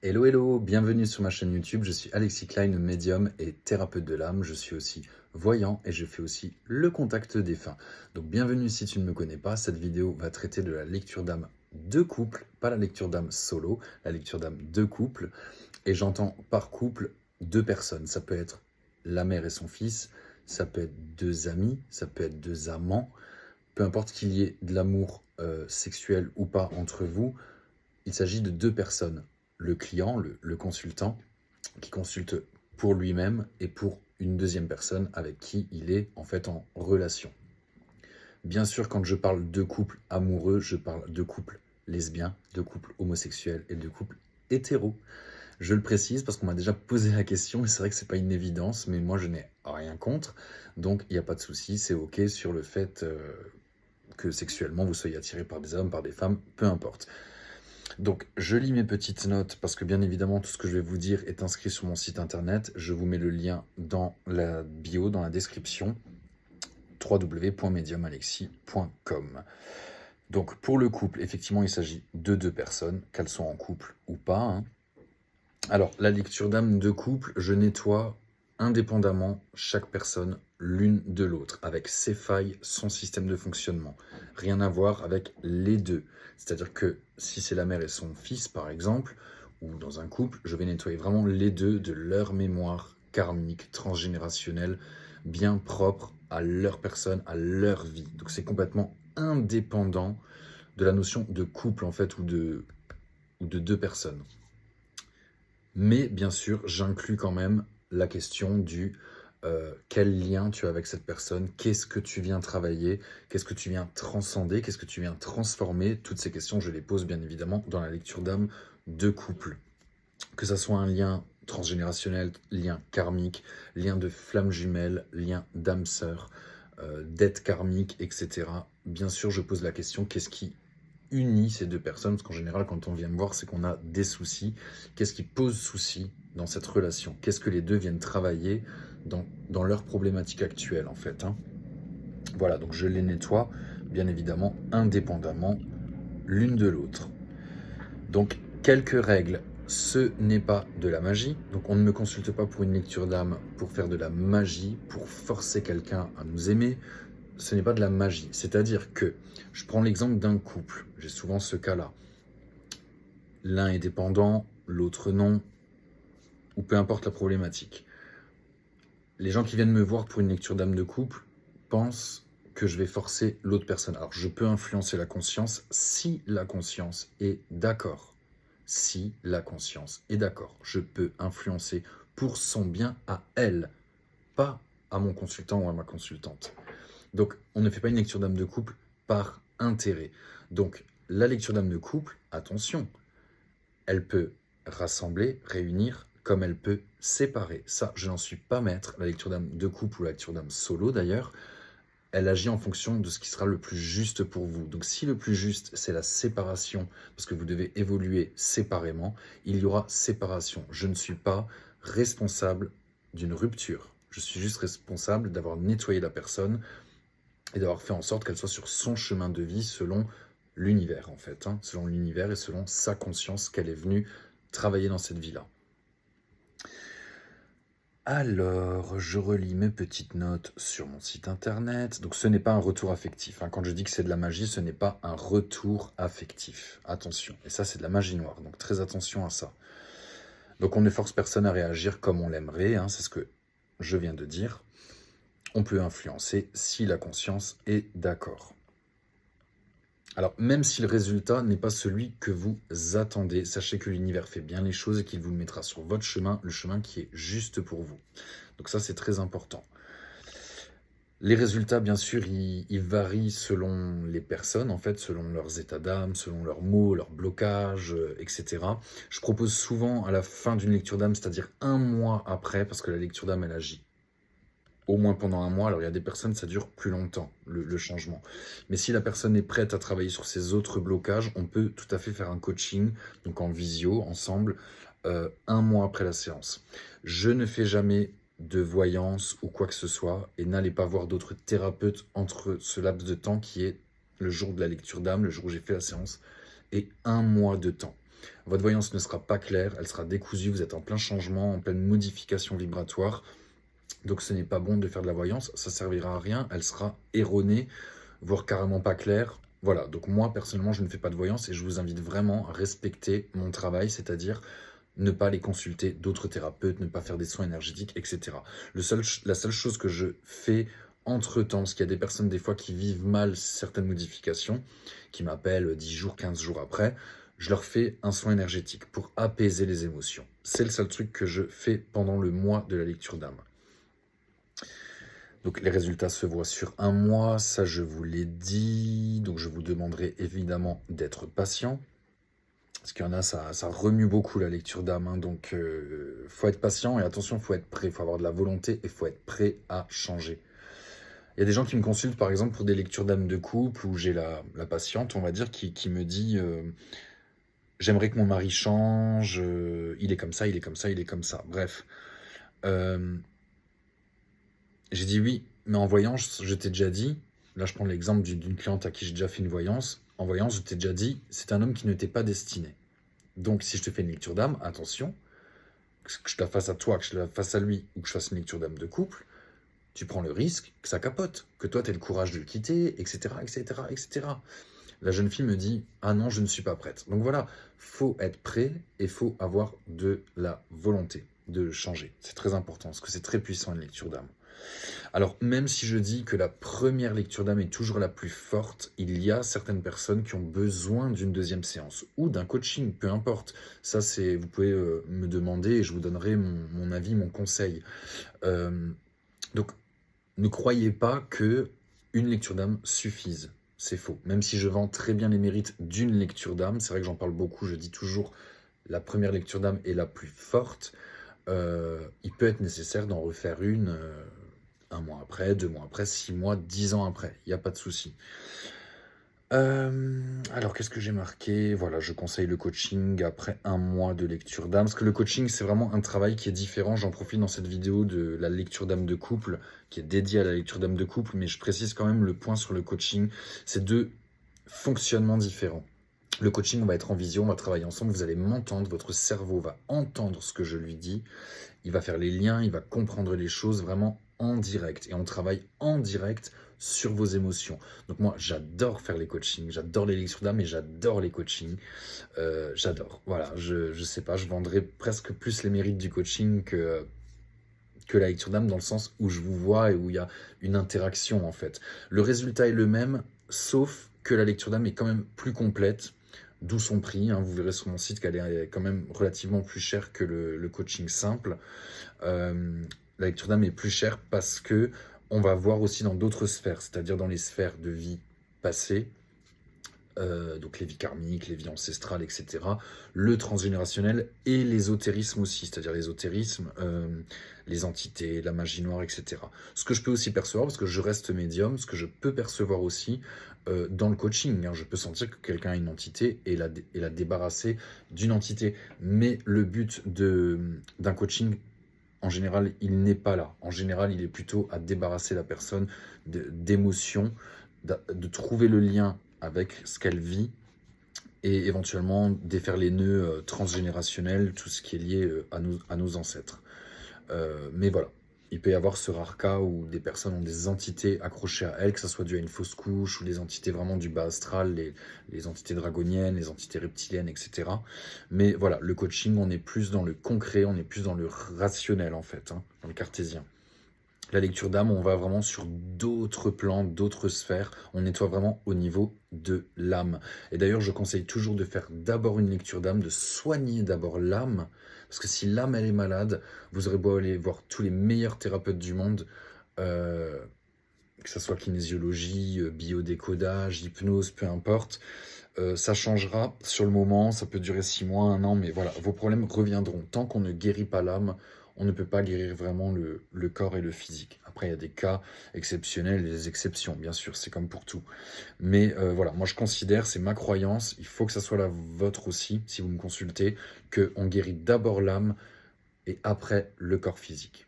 Hello, hello, bienvenue sur ma chaîne YouTube. Je suis Alexis Klein, médium et thérapeute de l'âme. Je suis aussi voyant et je fais aussi le contact défunt. Donc bienvenue si tu ne me connais pas. Cette vidéo va traiter de la lecture d'âme de couple, pas la lecture d'âme solo, la lecture d'âme de couple. Et j'entends par couple deux personnes. Ça peut être la mère et son fils, ça peut être deux amis, ça peut être deux amants. Peu importe qu'il y ait de l'amour sexuel ou pas entre vous, il s'agit de deux personnes. Le client, le consultant, qui consulte pour lui-même et pour une deuxième personne avec qui il est en fait en relation. Bien sûr, quand je parle de couple amoureux, je parle de couple lesbien, de couple homosexuel et de couple hétéro. Je le précise parce qu'on m'a déjà posé la question et c'est vrai que c'est pas une évidence, mais moi je n'ai rien contre, donc il n'y a pas de souci, c'est ok sur le fait que sexuellement vous soyez attiré par des hommes, par des femmes, peu importe. Donc, je lis mes petites notes parce que bien évidemment, tout ce que je vais vous dire est inscrit sur mon site internet. Je vous mets le lien dans la bio, dans la description, www.mediumalexis.com. Donc, pour le couple, effectivement, il s'agit de deux personnes, qu'elles soient en couple ou pas, hein. Alors, la lecture d'âme de couple, je nettoie indépendamment chaque personne l'une de l'autre, avec ses failles, son système de fonctionnement. Rien à voir avec les deux. C'est-à-dire que si c'est la mère et son fils, par exemple, ou dans un couple, je vais nettoyer vraiment les deux de leur mémoire karmique, transgénérationnelle, bien propre à leur personne, à leur vie. Donc c'est complètement indépendant de la notion de couple, en fait, ou de deux personnes. Mais bien sûr, j'inclus quand même la question du quel lien tu as avec cette personne, qu'est-ce que tu viens travailler, qu'est-ce que tu viens transcender, qu'est-ce que tu viens transformer. Toutes ces questions, je les pose bien évidemment dans la lecture d'âme de couple. Que ça soit un lien transgénérationnel, lien karmique, lien de flamme jumelle, lien d'âme sœur, dette karmique, etc. Bien sûr, je pose la question, qu'est-ce qui unit ces deux personnes, parce qu'en général, quand on vient me voir, c'est qu'on a des soucis. Qu'est-ce qui pose souci dans cette relation? Qu'est-ce que les deux viennent travailler dans leur problématique actuelle, en fait, hein. Voilà, donc je les nettoie, bien évidemment, indépendamment l'une de l'autre. Donc, quelques règles. Ce n'est pas de la magie, donc on ne me consulte pas pour une lecture d'âme pour faire de la magie, pour forcer quelqu'un à nous aimer. Ce n'est pas de la magie. C'est-à-dire que, je prends l'exemple d'un couple, j'ai souvent ce cas-là. L'un est dépendant, l'autre non, ou peu importe la problématique. Les gens qui viennent me voir pour une lecture d'âme de couple pensent que je vais forcer l'autre personne. Alors, je peux influencer la conscience si la conscience est d'accord. Si la conscience est d'accord, je peux influencer pour son bien à elle, pas à mon consultant ou à ma consultante. Donc, on ne fait pas une lecture d'âme de couple par intérêt. Donc, la lecture d'âme de couple, attention, elle peut rassembler, réunir, comme elle peut séparer. Ça, je n'en suis pas maître. La lecture d'âme de couple ou la lecture d'âme solo, d'ailleurs, elle agit en fonction de ce qui sera le plus juste pour vous. Donc, si le plus juste, c'est la séparation, parce que vous devez évoluer séparément, il y aura séparation. Je ne suis pas responsable d'une rupture. Je suis juste responsable d'avoir nettoyé la personne et d'avoir fait en sorte qu'elle soit sur son chemin de vie selon l'univers, en fait, hein, selon l'univers et selon sa conscience qu'elle est venue travailler dans cette vie-là. Alors, je relis mes petites notes sur mon site internet. Donc, ce n'est pas un retour affectif, hein. Quand je dis que c'est de la magie, ce n'est pas un retour affectif. Attention. Et ça, c'est de la magie noire. Donc, très attention à ça. Donc, on ne force personne à réagir comme on l'aimerait, hein. C'est ce que je viens de dire. On peut influencer si la conscience est d'accord. Alors, même si le résultat n'est pas celui que vous attendez, sachez que l'univers fait bien les choses et qu'il vous mettra sur votre chemin, le chemin qui est juste pour vous. Donc ça, c'est très important. Les résultats, bien sûr, ils varient selon les personnes, en fait, selon leurs états d'âme, selon leurs mots, leurs blocages, etc. Je propose souvent à la fin d'une lecture d'âme, c'est-à-dire un mois après, parce que la lecture d'âme, elle agit au moins pendant un mois. Alors, il y a des personnes, ça dure plus longtemps, le changement. Mais si la personne est prête à travailler sur ses autres blocages, on peut tout à fait faire un coaching, donc en visio, ensemble, un mois après la séance. Je ne fais jamais de voyance ou quoi que ce soit, et n'allez pas voir d'autres thérapeutes entre ce laps de temps qui est le jour de la lecture d'âme, le jour où j'ai fait la séance, et un mois de temps. Votre voyance ne sera pas claire, elle sera décousue, vous êtes en plein changement, en pleine modification vibratoire. Donc ce n'est pas bon de faire de la voyance, ça servira à rien, elle sera erronée, voire carrément pas claire. Voilà, donc moi personnellement je ne fais pas de voyance et je vous invite vraiment à respecter mon travail, c'est-à-dire ne pas aller consulter d'autres thérapeutes, ne pas faire des soins énergétiques, etc. La seule chose que je fais entre-temps, parce qu'il y a des personnes des fois qui vivent mal certaines modifications, qui m'appellent 10 jours, 15 jours après, je leur fais un soin énergétique pour apaiser les émotions. C'est le seul truc que je fais pendant le mois de la lecture d'âme. Donc les résultats se voient sur un mois, ça je vous l'ai dit. Donc je vous demanderai évidemment d'être patient. Parce qu'il y en a, ça remue beaucoup la lecture d'âme. Hein, donc faut être patient et attention, faut être prêt. Il faut avoir de la volonté et faut être prêt à changer. Il y a des gens qui me consultent par exemple pour des lectures d'âme de couple où j'ai la patiente, on va dire, qui me dit j'aimerais que mon mari change, il est comme ça, il est comme ça, il est comme ça. Bref. J'ai dit oui, mais en voyance, je t'ai déjà dit, là je prends l'exemple d'une cliente à qui j'ai déjà fait une voyance, en voyance, je t'ai déjà dit, c'est un homme qui ne t'est pas destiné. Donc si je te fais une lecture d'âme, attention, que je te la fasse à toi, que je la fasse à lui, ou que je fasse une lecture d'âme de couple, tu prends le risque que ça capote, que toi tu aies le courage de le quitter, etc., etc., etc. La jeune fille me dit « Ah non, je ne suis pas prête ». Donc voilà, faut être prêt et faut avoir de la volonté de changer. C'est très important, parce que c'est très puissant une lecture d'âme. Alors, même si je dis que la première lecture d'âme est toujours la plus forte, il y a certaines personnes qui ont besoin d'une deuxième séance ou d'un coaching, peu importe. Ça, vous pouvez me demander et je vous donnerai mon avis, mon conseil. Donc, ne croyez pas que une lecture d'âme suffise. C'est faux. Même si je vends très bien les mérites d'une lecture d'âme, c'est vrai que j'en parle beaucoup, je dis toujours la première lecture d'âme est la plus forte. Il peut être nécessaire d'en refaire une un mois après, 2 mois après, 6 mois, 10 ans après. Il n'y a pas de souci. Alors, qu'est-ce que j'ai marqué? Voilà, je conseille le coaching après un mois de lecture d'âme. Parce que le coaching, c'est vraiment un travail qui est différent. J'en profite dans cette vidéo de la lecture d'âme de couple, qui est dédiée à la lecture d'âme de couple. Mais je précise quand même le point sur le coaching. C'est 2 fonctionnements différents. Le coaching, on va être en visio, on va travailler ensemble. Vous allez m'entendre, votre cerveau va entendre ce que je lui dis. Il va faire les liens, il va comprendre les choses vraiment en direct. Et on travaille en direct sur vos émotions. Donc moi, j'adore faire les coachings, j'adore les lectures d'âme et j'adore les coachings. J'adore. Voilà, je sais pas, je vendrais presque plus les mérites du coaching que la lecture d'âme dans le sens où je vous vois et où il y a une interaction en fait. Le résultat est le même, sauf que la lecture d'âme est quand même plus complète. D'où son prix, hein. Vous verrez sur mon site qu'elle est quand même relativement plus chère que le coaching simple. La lecture d'âme est plus chère parce que on va voir aussi dans d'autres sphères, c'est-à-dire dans les sphères de vie passée, donc les vies karmiques, les vies ancestrales, etc. Le transgénérationnel et l'ésotérisme aussi, c'est-à-dire l'ésotérisme, les entités, la magie noire, etc. Ce que je peux aussi percevoir, parce que je reste médium, ce que je peux percevoir aussi dans le coaching, hein, je peux sentir que quelqu'un a une entité et la débarrasser d'une entité. Mais le but d'un coaching, en général, il n'est pas là. En général, il est plutôt à débarrasser la personne d'émotions, de trouver le lien avec ce qu'elle vit et éventuellement défaire les nœuds transgénérationnels, tout ce qui est lié à nos ancêtres. Mais voilà, il peut y avoir ce rare cas où des personnes ont des entités accrochées à elles, que ce soit dû à une fausse couche ou des entités vraiment du bas astral, les entités dragoniennes, les entités reptiliennes, etc. Mais voilà, le coaching, on est plus dans le concret, on est plus dans le rationnel en fait, hein, dans le cartésien. La lecture d'âme, on va vraiment sur d'autres plans, d'autres sphères. On nettoie vraiment au niveau de l'âme. Et d'ailleurs, je conseille toujours de faire d'abord une lecture d'âme, de soigner d'abord l'âme. Parce que si l'âme, elle est malade, vous aurez beau aller voir tous les meilleurs thérapeutes du monde, que ce soit kinésiologie, biodécodage, hypnose, peu importe. Ça changera sur le moment, ça peut durer 6 mois, 1 an, mais voilà, vos problèmes reviendront. Tant qu'on ne guérit pas l'âme, on ne peut pas guérir vraiment le corps et le physique. Après, il y a des cas exceptionnels et des exceptions, bien sûr, c'est comme pour tout. Mais voilà, moi je considère, c'est ma croyance, il faut que ça soit la vôtre aussi, si vous me consultez, qu'on guérit d'abord l'âme et après le corps physique.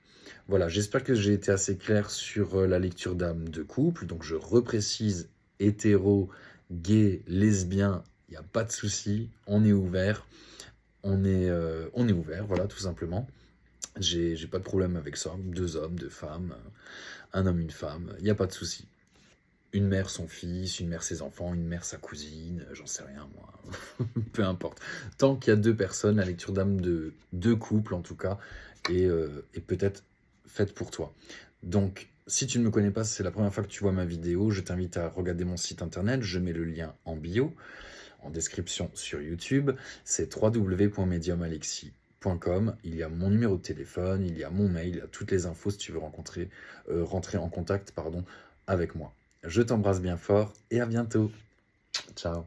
Voilà, j'espère que j'ai été assez clair sur la lecture d'âme de couple. Donc je reprécise hétéro, gay, lesbien, il n'y a pas de souci, on est ouvert. On est ouvert, voilà, tout simplement. J'ai pas de problème avec ça. 2 hommes, 2 femmes, un homme, une femme, il n'y a pas de souci. Une mère, son fils, une mère, ses enfants, une mère, sa cousine, j'en sais rien, moi. Peu importe. Tant qu'il y a 2 personnes, la lecture d'âme de 2 couples, en tout cas, est peut-être faite pour toi. Donc, si tu ne me connais pas, c'est la première fois que tu vois ma vidéo, je t'invite à regarder mon site internet, je mets le lien en bio, en description sur YouTube, c'est www.mediumalexis.com. Il y a mon numéro de téléphone, il y a mon mail, il y a toutes les infos si tu veux rentrer en contact avec moi. Je t'embrasse bien fort et à bientôt. Ciao.